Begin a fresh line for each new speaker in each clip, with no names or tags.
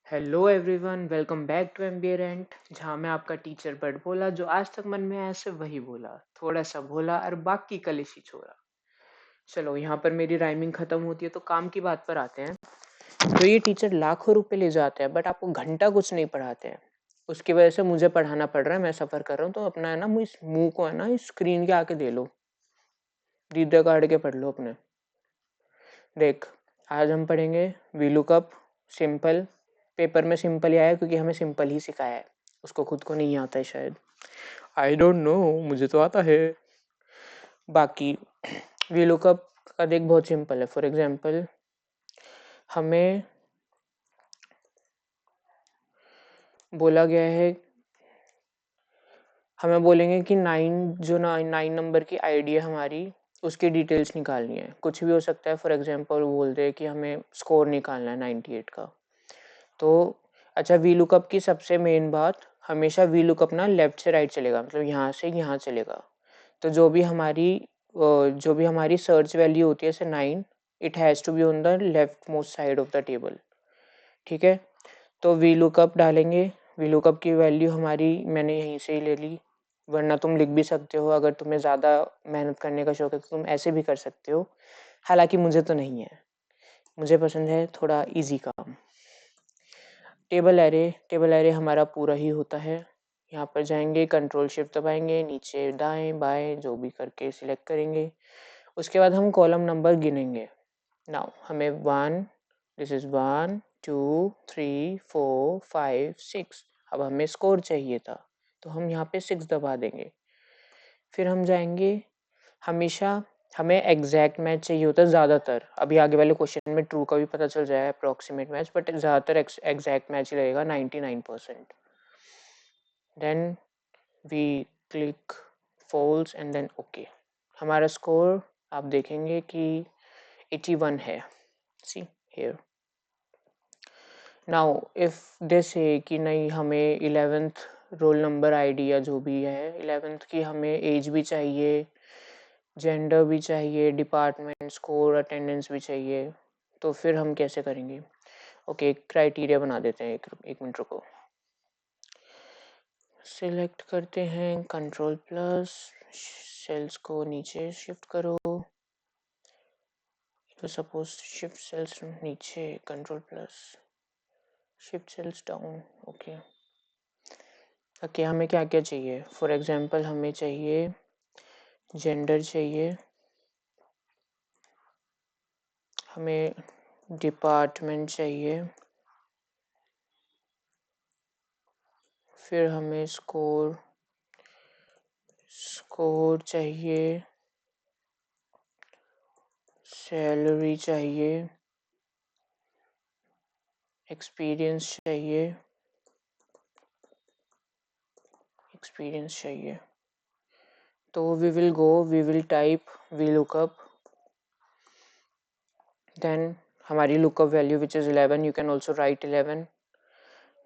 Hello everyone, welcome back to MBA rent, जहाँ मैं आपका टीचर बट बोला जो आज तक मन में आया सिर्फ वही बोला, थोड़ा सा भोला और बाकी कलिशी छोड़ा। चलो यहाँ पर मेरी राइमिंग खत्म होती है तो काम की बात पर आते हैं। जो ये टीचर लाखों रुपए ले जाते हैं बट आपको घंटा कुछ नहीं पढ़ाते हैं, उसकी वजह से मुझे पढ़ाना पड़ रहा है, मैं सफर कर रहा हूँ। तो अपना है ना, इस मुंह को है ना इस स्क्रीन के आके दे लो, दीदा काट के पढ़ लो अपने। देख, आज हम पढ़ेंगे वी लुकअप सिंपल। पेपर में सिंपल ही आया क्योंकि हमें सिंपल ही सिखाया है, उसको खुद को नहीं आता है शायद। आई डोंट नो, मुझे तो आता है। बाकी वी लुकअप का देख बहुत सिंपल है। फॉर एग्जांपल हमें बोला गया है, हमें बोलेंगे कि नाइन नंबर की आईडी है हमारी, उसकी डिटेल्स निकालनी है। कुछ भी हो सकता है। फॉर एग्जांपल बोलते हैं कि हमें स्कोर निकालना है 98 का। तो अच्छा, वी लुकअप की सबसे मेन बात, हमेशा वी लुकअप ना लेफ्ट से राइट चलेगा, मतलब यहाँ से यहाँ चलेगा। तो जो भी हमारी सर्च वैल्यू होती है जैसे 9, it has to be on the left most side of the table. ठीक है, तो वी लुकअप डालेंगे। वी लुकअप की वैल्यू हमारी मैंने यहीं से ही ले ली, वरना तुम लिख भी सकते हो। अगर तुम्हें ज़्यादा मेहनत करने का शौक है तो तुम ऐसे भी कर सकते हो, हालांकि मुझे तो नहीं है, मुझे पसंद है थोड़ा इजी काम। टेबल एरे हमारा पूरा ही होता है। यहाँ पर जाएंगे, कंट्रोल शिफ्ट दबाएंगे, नीचे दाएं बाएं जो भी करके सिलेक्ट करेंगे। उसके बाद हम कॉलम नंबर गिनेंगे। नाउ हमें 1, दिस इज 1 2 3 4 5 6। अब हमें स्कोर चाहिए था तो हम यहाँ पे 6 दबा देंगे। फिर हम जाएंगे, हमेशा हमें एग्जैक्ट मैच चाहिए होता है ज़्यादातर। अभी आगे वाले क्वेश्चन में ट्रू का भी पता चल जाए, अप्रॉक्सीमेट मैच, बट ज़्यादातर एग्जैक्ट मैच ही रहेगा 99%। Then we click false and then okay. हमारा स्कोर आप देखेंगे कि 81 है। See here. Now if they say कि नहीं, हमें 11th रोल नंबर आईडी या जो भी है 11th की हमें एज भी चाहिए, जेंडर भी चाहिए, डिपार्टमेंट, स्कोर, अटेंडेंस भी चाहिए, तो फिर हम कैसे करेंगे? ओके, क्राइटेरिया बना देते हैं। एक मिनट रुको, सिलेक्ट करते हैं कंट्रोल प्लस, सेल्स को नीचे शिफ्ट करो। तो सपोज शिफ्ट सेल्स नीचे, control plus shift cells down. Okay okay, हमें क्या क्या चाहिए? फॉर एग्जांपल हमें चाहिए जेंडर चाहिए, हमें डिपार्टमेंट चाहिए, फिर हमें स्कोर चाहिए, सैलरी चाहिए, एक्सपीरियंस चाहिए। तो we will type V lookup, then हमारी lookup value which is 11, you can also write 11।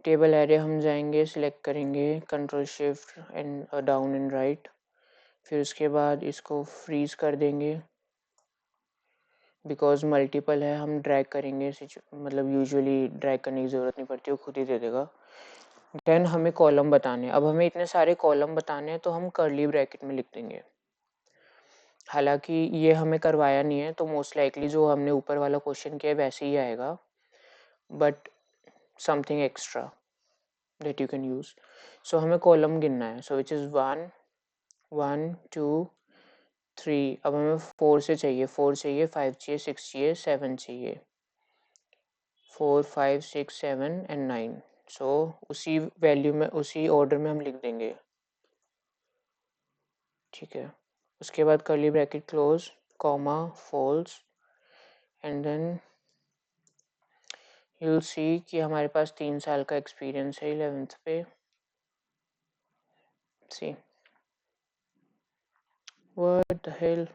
Table array हम जाएंगे, सिलेक्ट करेंगे, control shift and down and right. फिर उसके बाद इसको फ्रीज कर देंगे, बिकॉज मल्टीपल है, हम ड्रैग करेंगे, मतलब यूजुअली ड्रैग करने की ज़रूरत नहीं पड़ती, वो खुद ही दे देगा। देन हमें कॉलम बताने, अब हमें इतने सारे कॉलम बताने हैं तो हम कर्ली ब्रैकेट में लिख देंगे। हालांकि ये हमें करवाया नहीं है तो मोस्ट लाइकली जो हमने ऊपर वाला क्वेश्चन किया है वैसे ही आएगा, but something extra that you can use. So हमें कॉलम गिनना है, सो विच इज़ 1 1 2 3। अब हमें 4 से चाहिए, 4 चाहिए, 5 चाहिए, 6 चाहिए, 7 चाहिए, 4 5 6 7 एंड 9। सो उसी वैल्यू में, उसी ऑर्डर में हम लिख देंगे। ठीक है, उसके बाद curly bracket close, comma, false, and then you will see कि हमारे पास 3 साल का एक्सपीरियंस है 11th पे। See what the hell,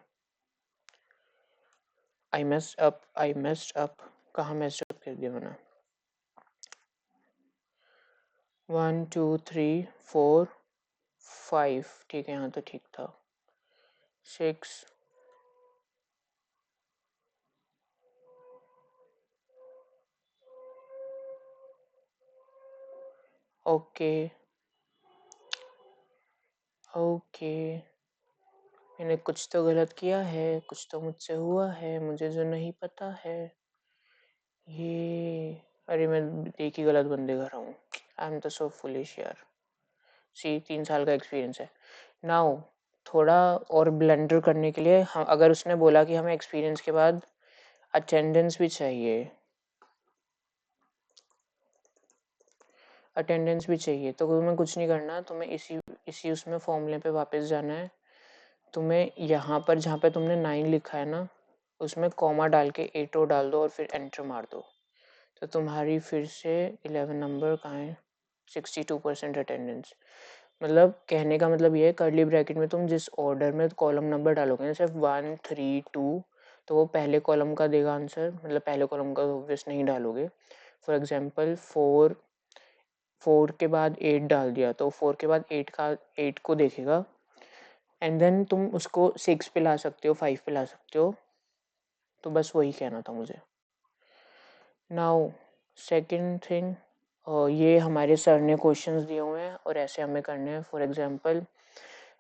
I messed up. कहाँ मेस्ड अप कर दिया मैंने? 1 2 3 4 5, ठीक है, यहाँ तो ठीक था। 6 ओके ओके, मैंने कुछ तो गलत किया है, कुछ तो मुझसे हुआ है, मुझे जो नहीं पता है ये। अरे मैं एक ही गलत बंदे कर रहा हूँ। आई एम तो सो फुलिश यार। सी 3 साल का एक्सपीरियंस है। नाउ थोड़ा और ब्लेंडर करने के लिए हम, अगर उसने बोला कि हमें एक्सपीरियंस के बाद अटेंडेंस भी चाहिए, अटेंडेंस भी चाहिए, तो तुम्हें कुछ नहीं करना, तुम्हें इसी इसी उसमें फॉर्मूले पे वापस जाना है। तुम्हें यहाँ पर जहाँ पे तुमने 9 लिखा है ना, उसमें कॉमा डाल के 8 डाल दो और फिर एंटर मार दो। तो तुम्हारी फिर से 11 नंबर कहाँ है, 62% अटेंडेंस। मतलब कहने का मतलब ये है, कर्ली ब्रैकेट में तुम जिस ऑर्डर में कॉलम नंबर डालोगे ना, सिर्फ 1 3 2, तो वो पहले कॉलम का देगा आंसर, मतलब पहले कॉलम का ऑब्वियस नहीं डालोगे। फॉर एग्जांपल 4 के बाद 8 डाल दिया, तो 4 के बाद 8 को देखेगा, एंड देन तुम उसको 6 पे ला सकते हो, 5 पे ला सकते हो। तो बस वही कहना था मुझे। नाउ सेकंड थिंग, ये हमारे सर ने क्वेश्चंस दिए हुए हैं और ऐसे हमें करने हैं। फॉर एग्जांपल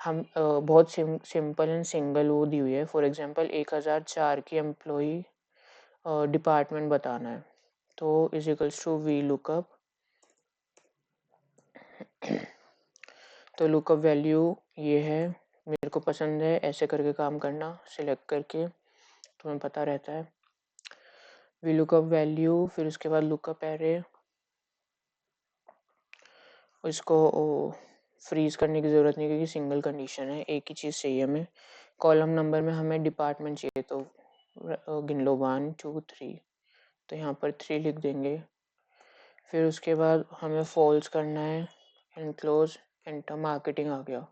हम बहुत सिंपल एंड सिंगल वो दी हुई है। फॉर एग्जांपल 1004 की एम्प्लॉई डिपार्टमेंट बताना है, तो is equals to V lookup. तो लुकअप वैल्यू ये है, मेरे को पसंद है ऐसे करके काम करना, सिलेक्ट करके तुम्हें पता रहता है। वी लुकअप वैल्यू, फिर उसके बाद लुकअप एरे, इसको फ्रीज करने की ज़रूरत नहीं क्योंकि सिंगल कंडीशन है, एक ही चीज़ चाहिए हमें। कॉलम नंबर में हमें डिपार्टमेंट चाहिए, तो गिन लो 1 2 3, तो यहाँ पर 3 लिख देंगे। फिर उसके बाद हमें फॉल्स करना है, एनक्लोज एंटर, मार्केटिंग आ गया।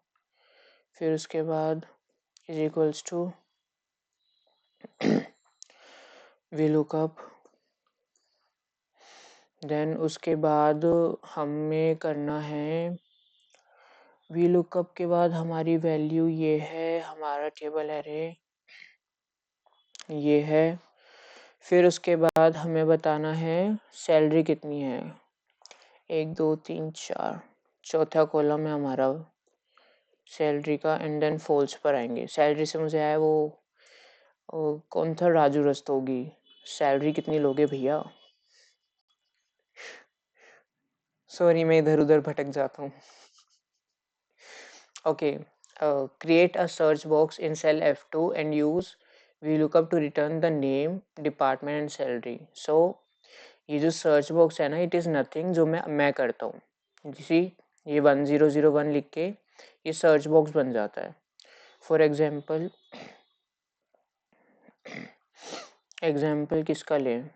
फिर उसके बाद is equals to V lookup, then उसके बाद हमें करना है, वी लुकअप के बाद हमारी वैल्यू ये है, हमारा टेबल एरे ये है। फिर उसके बाद हमें बताना है सैलरी कितनी है, 1 2 3 4, चौथा कॉलम है हमारा सैलरी का, एंड देन फॉल्स पर आएंगे। सैलरी से मुझे आया वो कौन था, राजू रस्तोगी। सैलरी कितनी लोगे भैया? सॉरी मैं इधर उधर भटक जाता हूँ। Okay, create a search box in cell F2 and use VLOOKUP to return the name, department and salary. So ये जो सर्च बॉक्स है ना, इट इज़ नथिंग, जो मैं करता हूँ। जिसी ये 1001 लिख के ये सर्च बॉक्स बन जाता है। फॉर एग्जाम्पल किसका लें,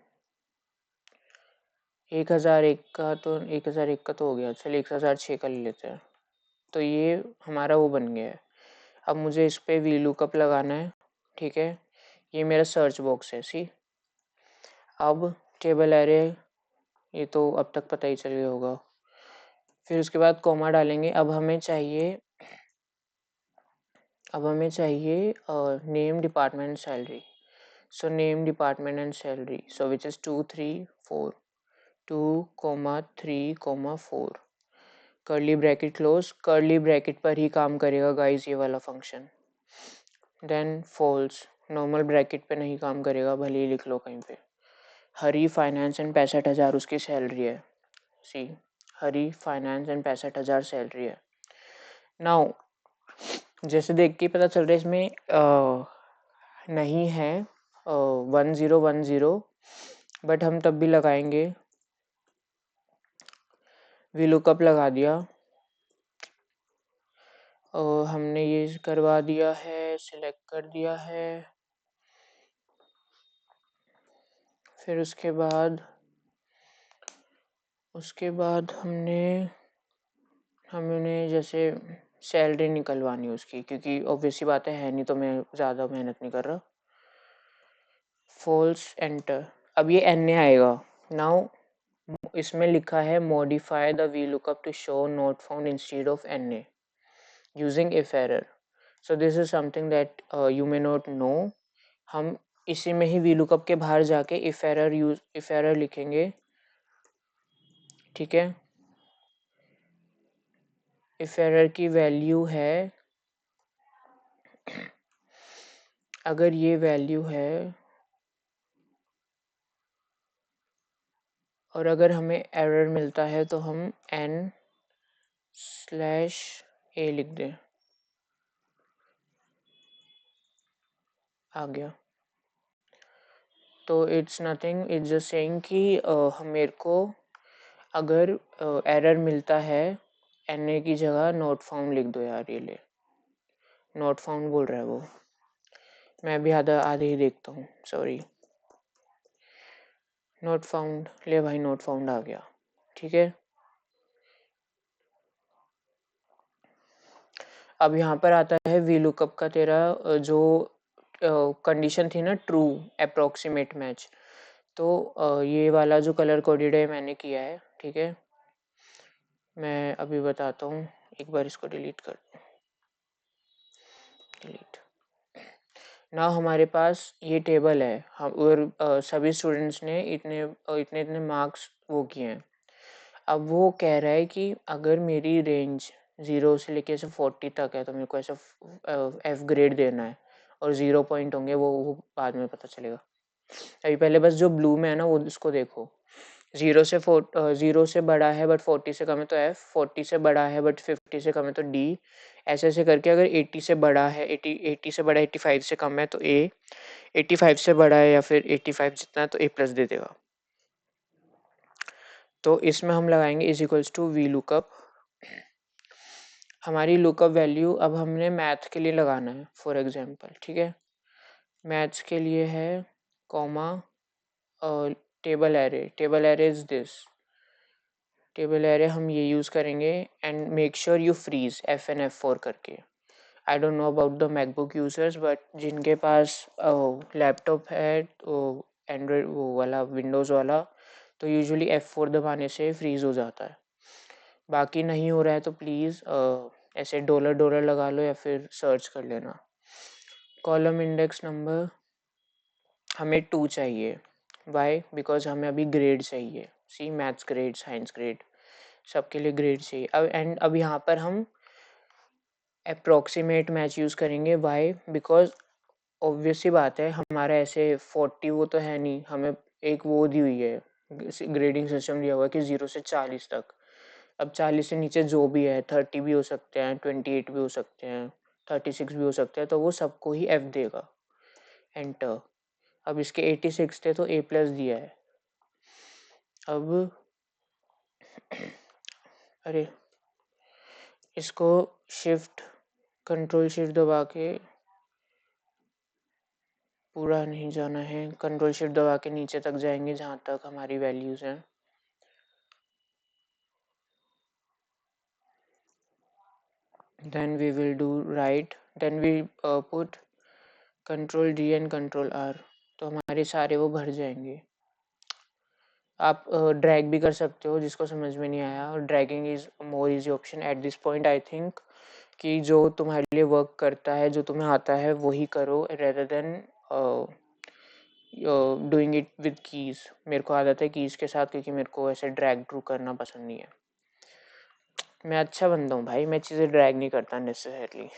1001 का, तो 1001 का तो हो गया, चलिए 1006 का ले लेते हैं। तो ये हमारा वो बन गया है। अब मुझे इस पर वी लुकअप लगाना है, ठीक है। ये मेरा सर्च बॉक्स है, सी। अब टेबल एरे, ये तो अब तक पता ही चल गया होगा। फिर उसके बाद कॉमा डालेंगे। अब हमें चाहिए name, department, salary. So name, department and salary, so which is 2 3 4, 2 3 4, curly bracket close. Curly bracket पर ही काम करेगा गाइस ये वाला function. Then false, normal bracket पे नहीं काम करेगा, भले ही लिख लो कहीं पे। हरी फाइनेंस एंड 65,000 उसकी सैलरी है, सी। हरी फाइनेंस एंड 65,000 सैलरी है। नाउ जैसे देख के पता चल रहा है इसमें नहीं है 1010, बट हम तब भी लगाएंगे। वी लुकअप लगा दिया, हमने ये करवा दिया है, सिलेक्ट कर दिया है। फिर उसके बाद हमने जैसे सैलरी निकलवानी उसकी, क्योंकि ऑब्वियस सी बात है नहीं, तो मैं ज़्यादा मेहनत नहीं कर रहा। फॉल्स एंटर, अब ये एन आएगा। नाउ इसमें लिखा है modify the V lookup to show not found instead of N A using if error. So this is something that you may not know. हम इसी में ही वी लुकअप के बाहर जाके इफ एरर लिखेंगे, ठीक है। इफ एरर की वैल्यू है, अगर ये वैल्यू है और अगर हमें एरर मिलता है तो हम n/a लिख दें। आ गया। तो it's nothing, it's just saying कि मेरे को अगर एरर मिलता है na की जगह नॉट फाउंड लिख दो यार। ये ले, नॉट फाउंड बोल रहा है वो। मैं भी आधे ही देखता हूँ, सॉरी। नॉट फाउंड, ले भाई नॉट फाउंड आ गया। ठीक है, अब यहाँ पर आता है वी लुकअप का तेरा जो कंडीशन थी ना, ट्रू अप्रोक्सीमेट मैच। तो ये वाला जो कलर कोडेड है मैंने किया है। ठीक है, मैं अभी बताता हूँ, एक बार इसको डिलीट कर, डिलीट ना। हमारे पास ये टेबल है, हम और सभी स्टूडेंट्स ने इतने इतने इतने मार्क्स वो किए हैं। अब वो कह रहा है कि अगर मेरी रेंज 0 से लेके ऐसे 40 तक है तो मेरे को ऐसा एफ ग्रेड देना है, और 0 पॉइंट होंगे वो बाद में पता चलेगा। अभी पहले बस जो ब्लू में है ना वो उसको देखो। 0 से बड़ा है बट 40 से कम है तो एफ, 40 से बड़ा है बट 50 से कम है तो डी। ऐसे ऐसे करके अगर 80 से बड़ा है, 80 से बड़ा 85 से कम है तो ए, 85 से बड़ा है या फिर 85 जितना है तो ए प्लस दे देगा। तो इसमें हम लगाएंगे is equals to V lookup. हमारी लुकअप वैल्यू अब हमने मैथ के लिए लगाना है फॉर एग्जांपल। ठीक है, मैथ्स के लिए है comma table array is this. Table array हम ये यूज़ करेंगे and make sure you freeze FN F4 करके। I don't know about the MacBook users, but जिनके पास लैपटॉप है तो एंड्रॉयड वो वाला विंडोज़ वाला, तो यूजुअली F4 दबाने से फ्रीज हो जाता है। बाकी नहीं हो रहा है तो प्लीज़ ऐसे डॉलर डॉलर लगा लो या फिर सर्च कर लेना। कॉलम इंडेक्स नंबर हमें 2 चाहिए। वाई? बिकॉज हमें अभी ग्रेड चाहिए। सी, मैथ्स ग्रेड, साइंस ग्रेड, सबके लिए ग्रेड चाहिए। अब यहाँ पर हम अप्रोक्सीमेट मैच यूज़ करेंगे। वाई? बिकॉज ऑब्वियस सी बात है, हमारा ऐसे 40 वो तो है नहीं, हमें एक वो दी हुई है, ग्रेडिंग सिस्टम दिया हुआ है कि 0 से 40 तक। अब 40 से नीचे जो भी है, 30 भी हो सकते हैं, 28 भी हो सकते हैं, 36 भी हो सकते हैं, तो वो सबको ही F देगा। एंटर। अब इसके 86 थे तो A प्लस दिया है। अब अरे इसको कंट्रोल शिफ्ट दबा के पूरा नहीं जाना है, कंट्रोल शिफ्ट दबा के नीचे तक जाएंगे जहाँ तक हमारी वैल्यूज हैं। then we will do right, then we put control D and control R, तो हमारे सारे वो भर जाएंगे। आप ड्रैग भी कर सकते हो जिसको समझ में नहीं आया, और dragging is more easy option at this point. I think कि जो तुम्हारे लिए वर्क करता है, जो तुम्हें आता है वही करो, rather than doing it with keys. मेरे को आदत है कीज के साथ, क्योंकि मेरे को ऐसे ड्रैग ड्रू करना पसंद नहीं है। मैं अच्छा बंदा हूँ भाई, मैं चीज़ें ड्रैग नहीं करता नेसेसरली।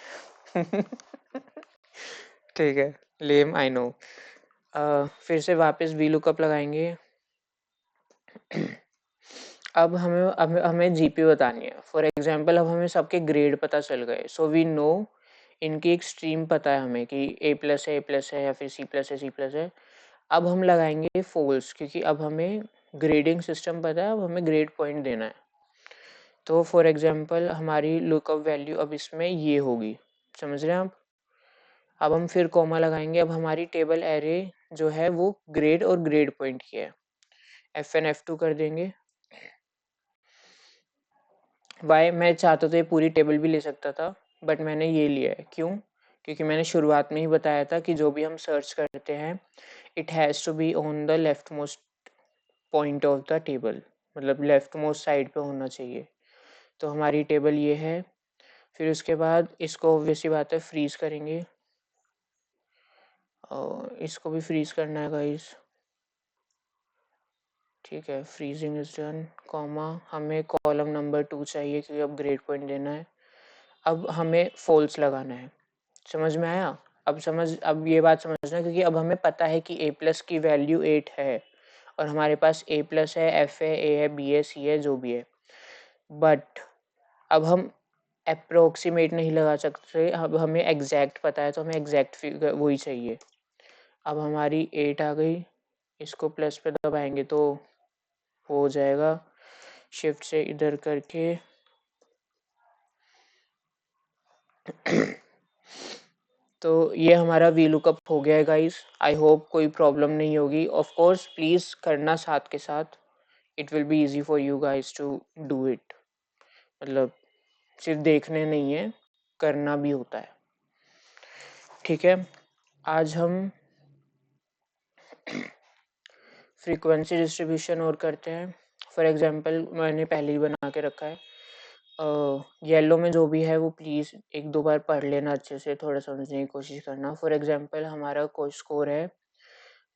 ठीक है, लेम, आई नो। फिर से वापस वी लुकअप लगाएंगे। अब हमें जीपी बतानी है। फॉर एग्जांपल अब हमें सबके ग्रेड पता चल गए, सो वी नो इनकी एक स्ट्रीम पता है हमें कि A प्लस है या फिर C प्लस है। अब हम लगाएंगे फॉल्स, क्योंकि अब हमें ग्रेडिंग सिस्टम पता है, अब हमें ग्रेड पॉइंट देना है। तो फॉर एग्जांपल हमारी लुकअप वैल्यू अब इसमें ये होगी, समझ रहे हैं आप। अब हम फिर कॉमा लगाएंगे। अब हमारी टेबल एरे जो है वो ग्रेड और ग्रेड पॉइंट की है, FN F2 कर देंगे। वाई? मैं चाहता तो ये पूरी टेबल भी ले सकता था, बट मैंने ये लिया है। क्यों? क्योंकि मैंने शुरुआत में ही बताया था कि जो भी हम सर्च करते हैं it has to be on the left most point of the table, मतलब लेफ्ट मोस्ट साइड पे होना चाहिए। तो हमारी टेबल ये है। फिर उसके बाद इसको ऑब्वियसली बात है फ्रीज करेंगे, और इसको भी फ्रीज करना है गाइस। ठीक है, फ्रीजिंग इज डन, कॉमा, हमें कॉलम नंबर 2 चाहिए क्योंकि अब ग्रेड पॉइंट देना है। अब हमें फॉल्स लगाना है, समझ में आया? अब ये बात समझना, क्योंकि अब हमें पता है कि a प्लस की वैल्यू 8 है और हमारे पास a प्लस है, f है, a है, b है, c है, जो भी है, बट अब हम अप्रोक्सीमेट नहीं लगा सकते, अब हमें एग्जैक्ट पता है, तो हमें एग्जैक्ट फिगर वही चाहिए। अब हमारी 8 आ गई, इसको प्लस पे दबाएंगे तो हो जाएगा, शिफ्ट से इधर करके तो ये हमारा वी लुकअप हो गया है गाइस। आई होप कोई प्रॉब्लम नहीं होगी। ऑफ कोर्स प्लीज करना साथ के साथ, it will be easy for you guys to do it. मतलब सिर्फ देखने नहीं है, करना भी होता है, ठीक है। आज हम फ्रीक्वेंसी डिस्ट्रीब्यूशन और करते हैं। फॉर एग्जांपल मैंने पहले ही बना के रखा है, येलो में जो भी है वो प्लीज़ एक दो बार पढ़ लेना अच्छे से, थोड़ा समझने की कोशिश करना। फॉर एग्जांपल हमारा कोई स्कोर है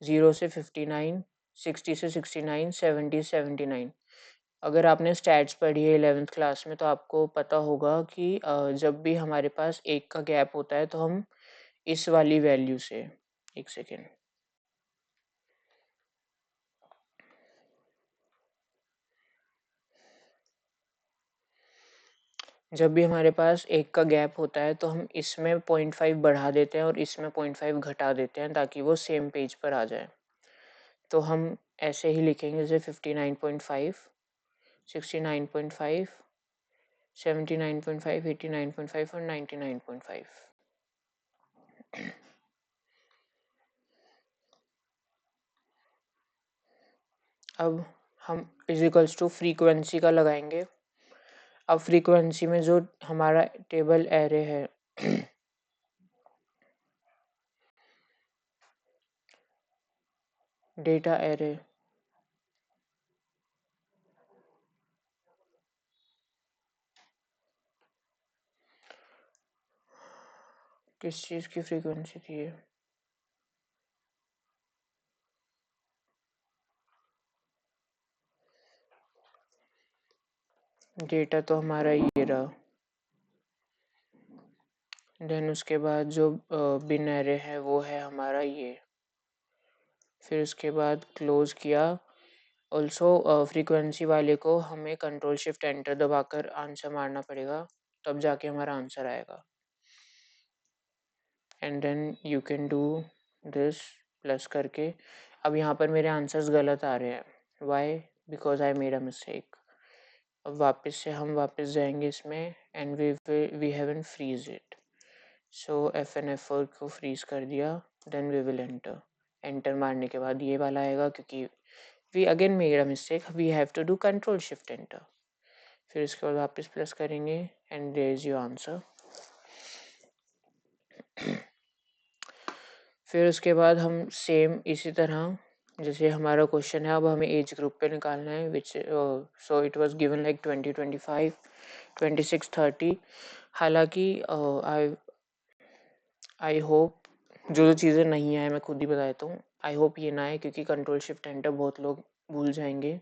0 से 59, 60 से 69, 70 से 79। अगर आपने स्टैट्स पढ़ी है 11th क्लास में तो आपको पता होगा कि जब भी हमारे पास एक का गैप होता है तो हम इस वाली वैल्यू से, एक सेकेंड, जब भी हमारे पास एक का गैप होता है तो हम इसमें 0.5 बढ़ा देते हैं और इसमें 0.5 घटा देते हैं ताकि वो सेम पेज पर आ जाए। तो हम ऐसे ही लिखेंगे जैसे 59.5, 69.5, 79.5, 89.5 और 99.5। अब हम इजिकल्स टू फ्रीक्वेंसी का लगाएंगे। अब फ्रीक्वेंसी में जो हमारा टेबल एरे है डेटा एरे, किस चीज़ की फ्रीक्वेंसी थी ये? डेटा तो हमारा ये रहा, देन उसके बाद जो बिन एरे है वो है हमारा ये, फिर उसके बाद क्लोज किया। ऑल्सो फ्रीक्वेंसी वाले को हमें कंट्रोल शिफ्ट एंटर दबाकर आंसर मारना पड़ेगा, तब जाके हमारा आंसर आएगा। And then you can do this plus करके। अब यहाँ पर मेरे आंसर्स गलत आ रहे हैं, why? Because I made a mistake. अब वापस से हम वापस जाएंगे इसमें and we haven't freeze it. So F4 को फ्रीज कर दिया, then we will enter. Enter मारने के बाद ये वाला आएगा क्योंकि we again made a mistake, we have to do control shift enter. फिर इसके बाद वापस प्लस करेंगे and there is your answer. फिर उसके बाद हम सेम इसी तरह, जैसे हमारा क्वेश्चन है, अब हमें एज ग्रुप पे निकालना है, which so it was given like 20, 25, 26, 30। हालांकि आई होप जो जो चीज़ें नहीं आए मैं खुद ही बता देता हूँ, आई होप ये ना आए क्योंकि कंट्रोल शिफ्ट एंटर बहुत लोग भूल जाएंगे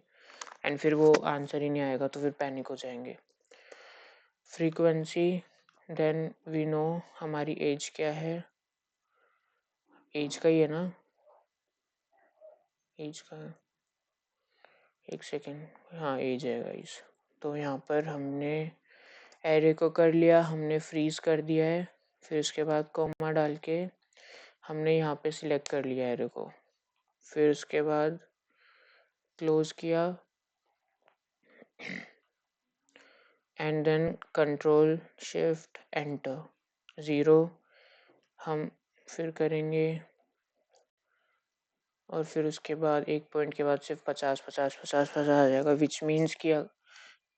एंड फिर वो आंसर ही नहीं आएगा तो फिर पैनिक हो जाएंगे। फ्रीक्वेंसी, देन वी नो हमारी एज क्या है, एज का ही है ना, एज का, एक सेकेंड, हाँ एज है गाइस। तो यहाँ पर हमने एरे को कर लिया, हमने फ्रीज कर दिया है, फिर उसके बाद कॉमा डाल के हमने यहाँ पे सिलेक्ट कर लिया एरे को, फिर उसके बाद क्लोज किया and then control shift enter 0। हम फिर करेंगे और फिर उसके बाद एक पॉइंट के बाद सिर्फ 50, 50, 50, 50 आ जाएगा, विच मीन्स कि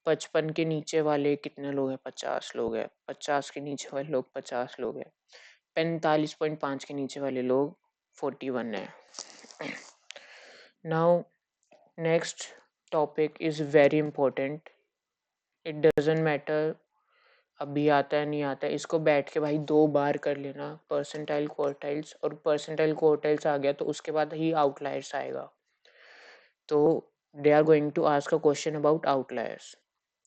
55 के नीचे वाले कितने लोग हैं? 50 लोग हैं। 50 के नीचे वाले लोग 50 लोग हैं। 45.5 के नीचे वाले लोग 41 है। Now next topic is very important, it doesn't matter अभी आता है नहीं आता है, इसको बैठ के भाई 2 बार कर लेना, परसेंटाइल क्वार्टाइल्स, और परसेंटाइल क्वार्टाइल्स आ गया तो उसके बाद ही आउटलायर्स आएगा। तो they are going to ask a question about outliers.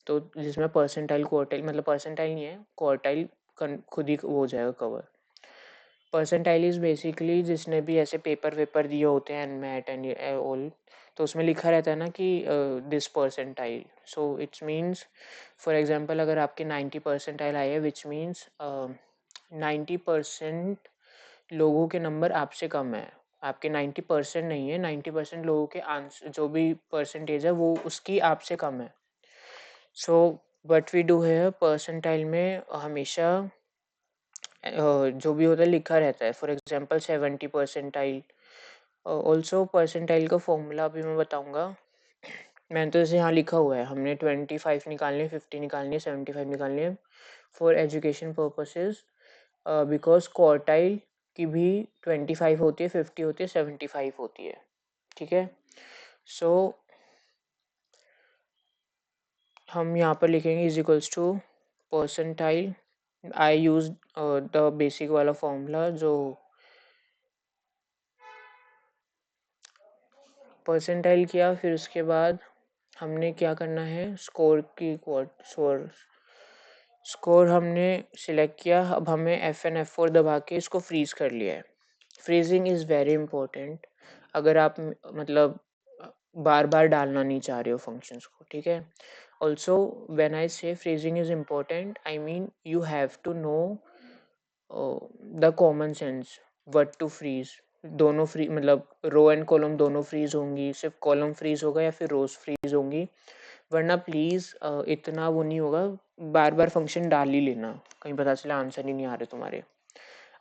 तो जिसमें परसेंटाइल क्वार्टाइल, मतलब परसेंटाइल नहीं है, क्वार्टाइल खुद ही वो हो जाएगा कवर। परसेंटाइल इज बेसिकली जिसने भी ऐसे पेपर वेपर दिए होते हैं एनमेट एंड ऑल, तो उसमें लिखा रहता है ना कि this percentile, so it's means for example अगर आपके 90 परसेंटाइल आए हैं विच मीन्स 90% लोगों के नंबर आपसे कम है। आपके 90% नहीं है, 90% लोगों के आंसर जो भी परसेंटेज है वो उसकी आपसे कम है। सो व्हाट वी डू है परसेंटाइल में हमेशा जो भी होता है लिखा रहता है। For example 70 percentile. Also percentile का फॉर्मूला अभी मैं बताऊंगा। मैंने तो जैसे यहाँ लिखा हुआ है, हमने 25 निकालने हैं, 50 निकालनी है, 75 निकालनी है for education purposes, because quartile की भी 25 होती है, 50 होती है, 75 होती है। ठीक है, सो हम यहाँ पर लिखेंगे is equals to percentile. I use the basic वाला फॉर्मूला जो परसेंटाइल किया। फिर उसके बाद हमने क्या करना है, स्कोर की स्कोर हमने सिलेक्ट किया। अब हमें F4 दबा के इसको फ्रीज कर लिया है। फ्रीजिंग इज़ वेरी इंपॉर्टेंट अगर आप मतलब बार बार डालना नहीं चाह रहे हो फंक्शंस को। ठीक है, also when I say freezing is important I mean you have to know the common sense what to freeze. दोनों फ्री मतलब रो एंड कॉलम दोनों फ्रीज होंगी, सिर्फ कॉलम फ्रीज होगा या फिर रोज फ्रीज होंगी, वरना प्लीज़ इतना वो नहीं होगा। बार बार फंक्शन डाल ही लेना, कहीं पता चला आंसर ही नहीं आ रहे तुम्हारे।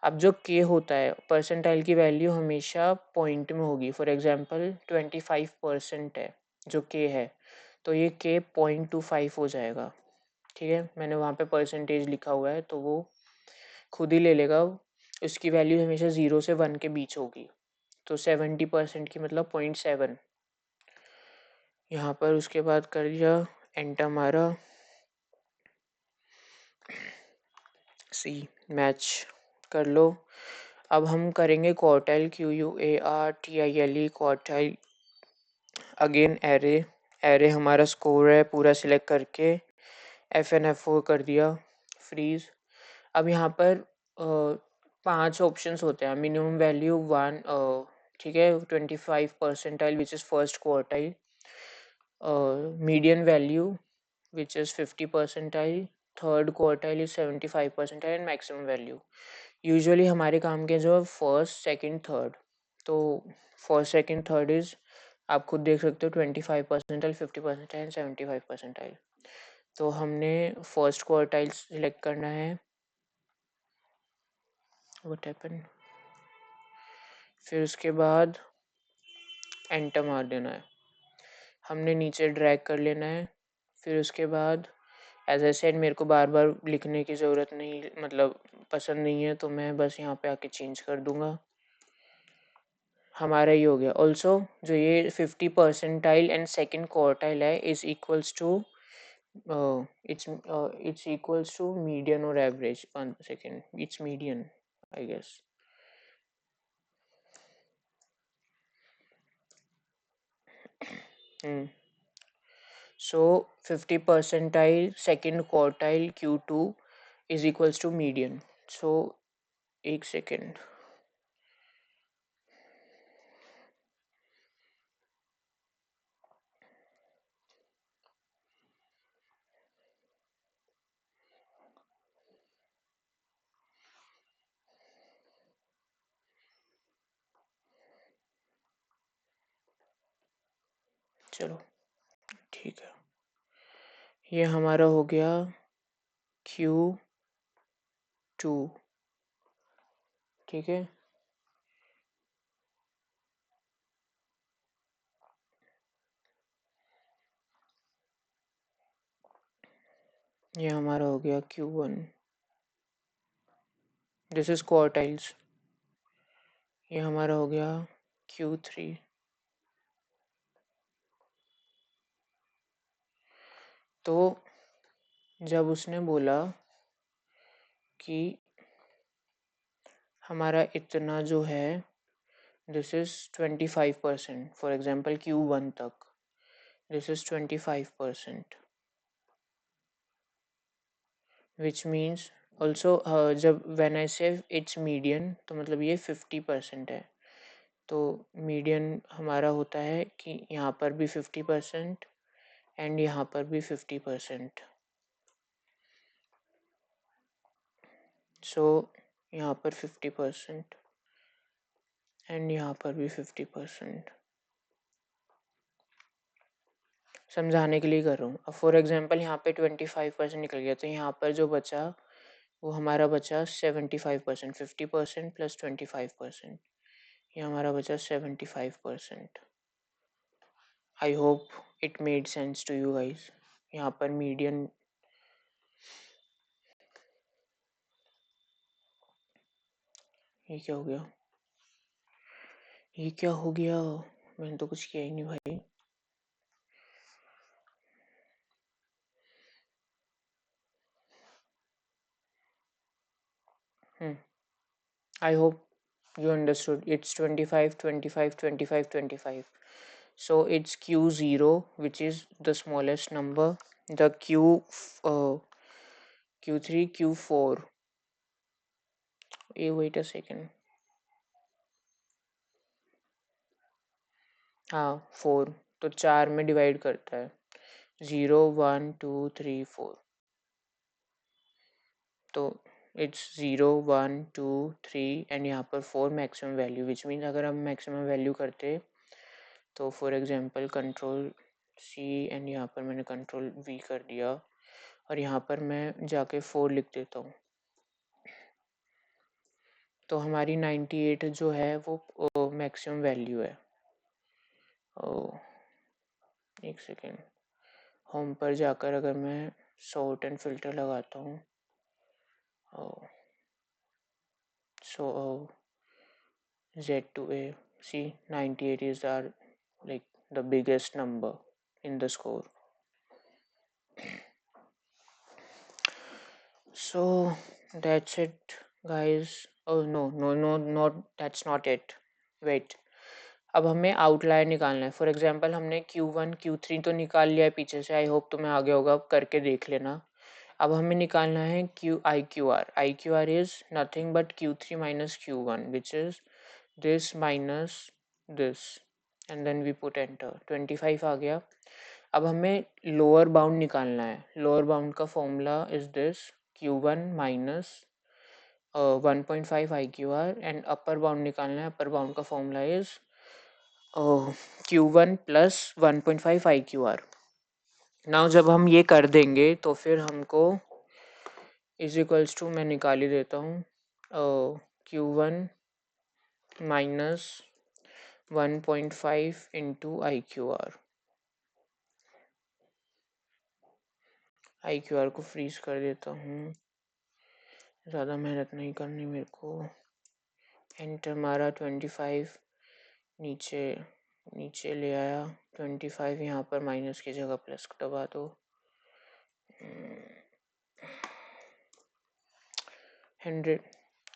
अब जो के होता है परसेंटाइल की वैल्यू हमेशा पॉइंट में होगी। फॉर एग्जांपल 25% है जो के है, तो ये के 0.25 हो जाएगा। ठीक है, मैंने वहाँ पे परसेंटेज लिखा हुआ है तो वो खुद ही ले लेगा। उसकी वैल्यू हमेशा 0 से 1 के बीच होगी, तो 70% की मतलब 0.7 यहाँ पर। उसके बाद कर दिया एंटर मारा, सी मैच कर लो। अब हम करेंगे quartile, QUARTILE quartile. Again array, array हमारा स्कोर है पूरा सिलेक्ट करके FN F4 कर दिया, फ्रीज। अब यहाँ पर 5 ऑप्शंस होते हैं। मिनिमम वैल्यू 1, ठीक है, 25 percentile which is first quartile, median value which is 50 percentile, third quartile is 75 percentile and maximum value। Usually हमारे काम के जो फर्स्ट सेकंड थर्ड, तो फर्स्ट सेकंड थर्ड इज आप खुद देख सकते हो 25 परसेंटाइल, 50 परसेंटाइल एंड 75 परसेंटाइल। तो हमने फर्स्ट क्वार्टाइल सिलेक्ट करना है। व्हाट हैपन, फिर उसके बाद एंटर मार देना है। हमने नीचे ड्रैग कर लेना है। फिर उसके बाद एज आई सेड मेरे को बार बार लिखने की ज़रूरत नहीं, मतलब पसंद नहीं है, तो मैं बस यहाँ पे आके चेंज कर दूंगा। हमारा ये हो गया। ऑल्सो जो ये 50 परसेंटाइल एंड सेकंड क्वार्टाइल है is equals to it's equals to median और average. 1 second, it's median I guess. So 50 percentile second quartile Q2 is equals to median. So एक सेकेंड, चलो ठीक है, ये हमारा हो गया Q2। ठीक है, ये हमारा हो गया Q1। This is quartiles. ये हमारा हो गया Q3। तो जब उसने बोला कि हमारा इतना जो है this is 25%, for example Q1 तक, this is 25%, which means also जब when I say it's median तो मतलब ये 50% है, तो मीडियन हमारा होता है कि यहाँ पर भी 50% एंड यहाँ पर भी 50%, सो यहाँ पर 50% एंड यहाँ पर भी 50%। समझाने के लिए कर रहा हूँ। अब फॉर एग्जांपल यहाँ पे 25% निकल गया, तो यहाँ पर जो बचा वो हमारा बचा 75%, 50% प्लस 25%, ये हमारा बचा 75%। I hope it made sense to you guys. यहाँ पर मीडियन, ये क्या हो गया, ये क्या हो गया, मैंने तो कुछ किया ही नहीं भाई। I hope you understood. It's 25, 25, 25, 25. So it's Q0, which is the smallest number. The Q3, Q4. Wait a second. हाँ 4, तो 4 में डिवाइड करता है, 0, 1, 2, 3, 4, तो इट्स 0, 1, 2, 3 एंड यहाँ पर 4 मैक्सिमम वैल्यू, विच मीन्स अगर हम मैक्सिमम वैल्यू करते तो for example control C and यहाँ पर मैंने कंट्रोल V कर दिया और यहाँ पर मैं जाके 4 लिख देता हूँ, तो हमारी 98 जो है वो मैक्सिमम वैल्यू है। एक सेकेंड, होम पर जाकर अगर मैं सॉर्ट एंड फिल्टर लगाता हूँ, so Z to A, see 98 is our like the biggest number in the score. So that's it guys. Oh no, not that's not it. Wait, अब हमें आउटलायर निकालना है। फॉर एग्जांपल हमने Q1 Q3 तो निकाल लिया है पीछे से, आई होप तुम्हें आगे होगा, करके देख लेना। अब हमें निकालना है IQR। IQR is nothing but Q3 minus Q1 which is this minus this and then we put enter. 25 आ गया। अब हमें लोअर बाउंड निकालना है। लोअर बाउंड का formula is this Q1 minus 1.5 IQR and upper bound निकालना है। Upper bound का formula is Q1 plus 1.5 IQR। Now जब हम ये कर देंगे तो फिर हमको इज इक्वल्स टू, मैं निकाल ही देता हूँ, Q1 minus 1.5 into IQR। IQR को फ्रीज कर देता हूँ, ज़्यादा मेहनत नहीं करनी मेरे को। एंटर मारा, 25 नीचे नीचे ले आया, 25 यहाँ पर माइनस की जगह प्लस दबा दो। 100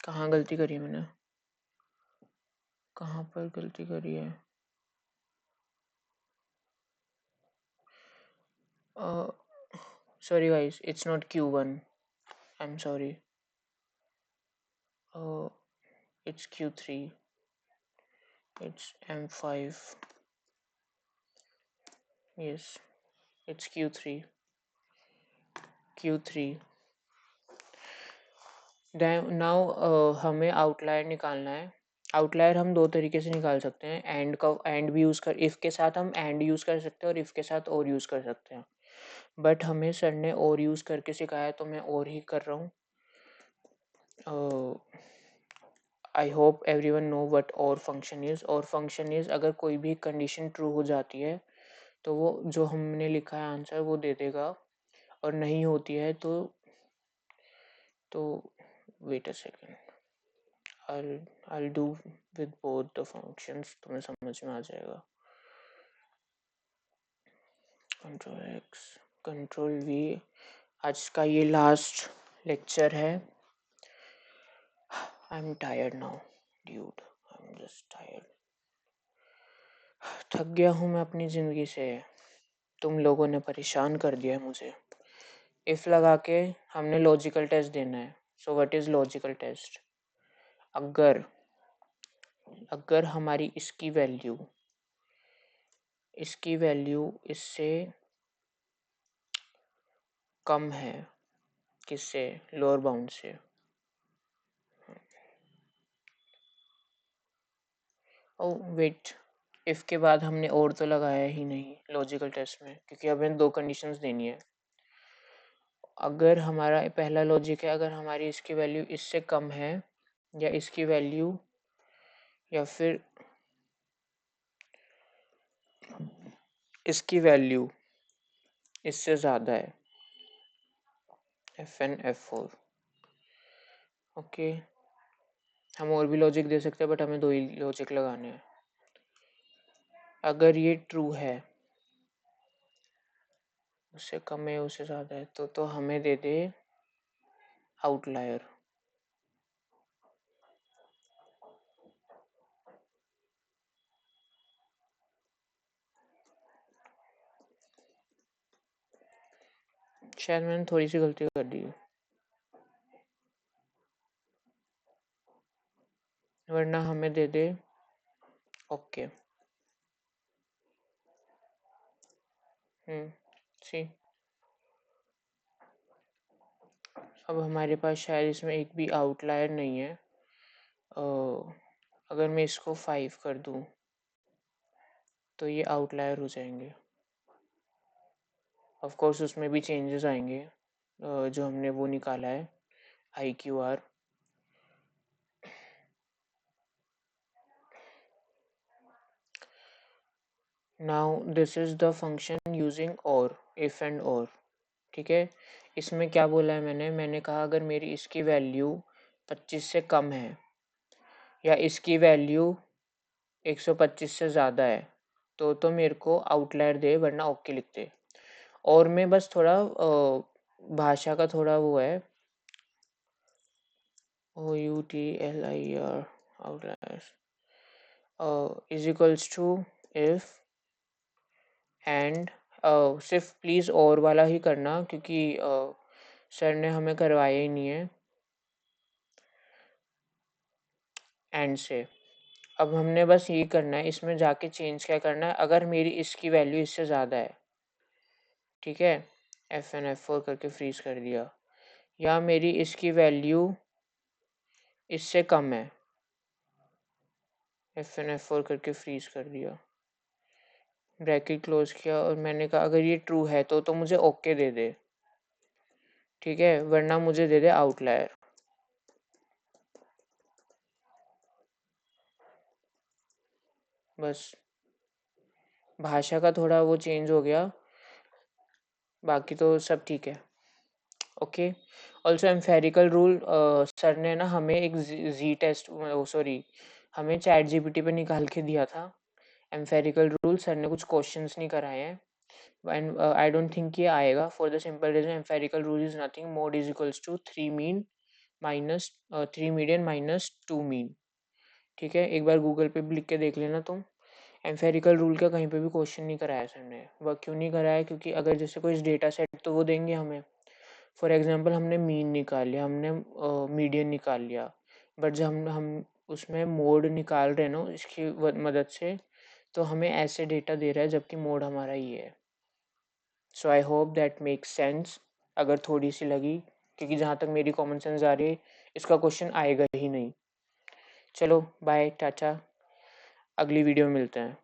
कहाँ गलती करी है मैंने, कहाँ पर गलती करी है? Sorry guys, it's not Q1. I'm sorry. It's Q3. It's M5. Yes, it's Q3. Q3. Now हमें आउटलायर निकालना है। आउटलायर हम दो तरीके से निकाल सकते हैं। एंड का एंड भी यूज़ कर, इफ़ के साथ हम एंड यूज़ कर सकते हैं और इफ़ के साथ और यूज़ कर सकते हैं, बट हमें सर ने और यूज़ करके सिखाया तो मैं और ही कर रहा हूँ। I hope every one know what और फंक्शन इज़। और फंक्शन इज़ अगर कोई भी कंडीशन ट्रू हो जाती है तो वो जो हमने लिखा है आंसर वो दे देगा, और नहीं होती है तो wait a second, I'll do with both the functions, तुम्हें समझ में आ जाएगा। Control x control we. आज का ये लास्ट लेक्चर है। I am tired now dude, I am just tired. थक गया हूँ मैं अपनी ज़िंदगी से। तुम लोगों ने परेशान कर दिया है मुझे। इफ लगा के हमने लॉजिकल टेस्ट देना है। So what is logical test? अगर अगर हमारी इसकी वैल्यू इससे कम है, किससे? लोअर बाउंड से। ओ वेट, इफ के बाद हमने और तो लगाया ही नहीं लॉजिकल टेस्ट में, क्योंकि हमें दो कंडीशंस देनी है। अगर हमारा पहला लॉजिक है, अगर हमारी इसकी वैल्यू इससे कम है या इसकी वैल्यू या फिर इसकी वैल्यू इससे ज़्यादा है, FN F4। ओके, हम और भी लॉजिक दे सकते हैं बट हमें दो ही लॉजिक लगाने हैं। अगर ये ट्रू है, उससे कम है उससे ज़्यादा है, तो हमें दे दे आउटलायर। शायद मैंने थोड़ी सी गलती कर दी, वरना हमें दे दे ओके। सी, अब हमारे पास शायद इसमें एक भी आउटलायर नहीं है। अगर मैं इसको 5 कर दूं तो ये आउटलायर हो जाएंगे। ऑफ कोर्स उसमें भी चेंजेस आएंगे, जो हमने वो निकाला है IQR। Now this is the function using और, इफ एंड और। ठीक है, इसमें क्या बोला है मैंने कहा अगर मेरी इसकी वैल्यू 25 से कम है या इसकी वैल्यू 125 से ज़्यादा है तो मेरे को आउटलायर दे, वरना ओके लिख दे। और मैं बस थोड़ा भाषा का थोड़ा वो है, OUTLIER, outliers is equals to if and, सिर्फ प्लीज़ और वाला ही करना क्योंकि सर ने हमें करवाया ही नहीं है एंड से। अब हमने बस ये करना है, इसमें जाके चेंज क्या करना है, अगर मेरी इसकी वैल्यू इससे ज़्यादा है, ठीक है, FN F4 करके फ्रीज कर दिया, या मेरी इसकी वैल्यू इससे कम है, FN F4 करके फ्रीज कर दिया, ब्रैकेट क्लोज किया, और मैंने कहा अगर ये ट्रू है तो मुझे ओके दे दे, ठीक है, वरना मुझे दे दे आउटलायर। बस भाषा का थोड़ा वो चेंज हो गया, बाकी तो सब ठीक है। Okay, also empirical rule, sir ने ना हमें एक जी टेस्ट, सॉरी, हमें चैट जीपीटी पे निकाल के दिया था एम्फेरिकल रूल। सर ने कुछ क्वेश्चंस नहीं कराए हैं एंड आई डोंट थिंक ये आएगा, for the simple reason empirical rule is nothing, mode is equals to 3 mean minus 3 median minus 2 mean. ठीक है, एक बार गूगल पे भी लिख के देख लेना तुम। एम्फेरिकल रूल का कहीं पे भी क्वेश्चन नहीं कराया सर ने। वह क्यों नहीं कराया? क्योंकि अगर जैसे कोई डेटा सेट तो वो देंगे हमें, फॉर एग्जांपल हमने मीन निकाल लिया, हमने मीडियन निकाल लिया, बट जब हम उसमें मोड निकाल रहे हैं ना इसकी मदद से, तो हमें ऐसे डेटा दे रहा है जबकि मोड हमारा ये है। So I hope that makes sense. अगर थोड़ी सी लगी, क्योंकि जहाँ तक मेरी कॉमन सेंस आ रही है इसका क्वेश्चन आएगा ही नहीं। चलो बाय, टाटा, अगली वीडियो में मिलते हैं।